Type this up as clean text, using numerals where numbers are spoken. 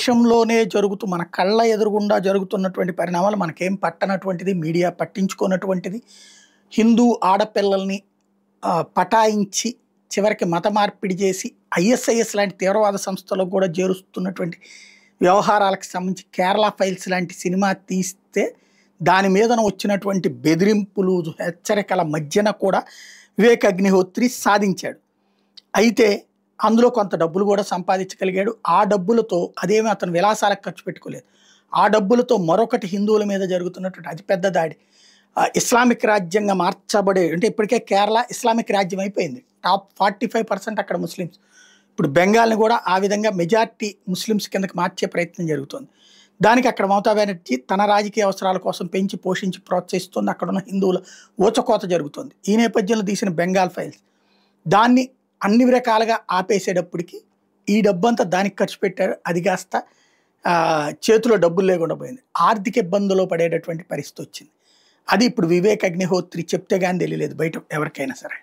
దేశంలోనే జరుగుతూ మన కళ్ళ ఎదురుగుండా జరుగుతున్నటువంటి పరిణామాలు మనకేం పట్టనటువంటిది, మీడియా పట్టించుకోనటువంటిది. హిందూ ఆడపిల్లల్ని పటాయించి చివరికి మత మార్పిడి చేసి ఐఎస్ఐఎస్ లాంటి తీవ్రవాద సంస్థలకు కూడా చేరుస్తున్నటువంటి వ్యవహారాలకు సంబంధించి 'కేరళ ఫైల్స్' లాంటి సినిమా తీస్తే దాని మీదన వచ్చినటువంటి బెదిరింపులు, హెచ్చరికల మధ్యన కూడా వివేక్ అగ్నిహోత్రి సాధించాడు. అయితే అందులో కొంత డబ్బులు కూడా సంపాదించగలిగాడు. ఆ డబ్బులతో అదేమి అతను విలాసాలకు ఖర్చు పెట్టుకోలేదు. ఆ డబ్బులతో మరొకటి హిందువుల మీద జరుగుతున్నటువంటి అతిపెద్ద దాడి, ఇస్లామిక్ రాజ్యంగా మార్చబడే, అంటే ఇప్పటికే కేరళ ఇస్లామిక్ రాజ్యం అయిపోయింది. టాప్ 45% అక్కడ ముస్లిమ్స్. ఇప్పుడు బెంగాల్ని కూడా ఆ విధంగా మెజార్టీ ముస్లిమ్స్ కిందకి మార్చే ప్రయత్నం జరుగుతుంది. దానికి అక్కడ మమతా బెనర్జీ తన రాజకీయ అవసరాల కోసం పెంచి పోషించి ప్రోత్సహిస్తుంది. అక్కడున్న హిందువుల ఊచకోత జరుగుతుంది. ఈ నేపథ్యంలో తీసిన బెంగాల్ ఫైల్స్ దాన్ని అన్ని రకాలుగా ఆపేసేటప్పటికి ఈ డబ్బంతా దానికి ఖర్చు పెట్టారు. అది కాస్త చేతిలో డబ్బులు లేకుండా పోయింది. ఆర్థిక ఇబ్బందుల్లో పడేటటువంటి పరిస్థితి వచ్చింది. అది ఇప్పుడు వివేక్ అగ్నిహోత్రి చెప్తే కానీ తెలియలేదు బయట ఎవరికైనా సరే.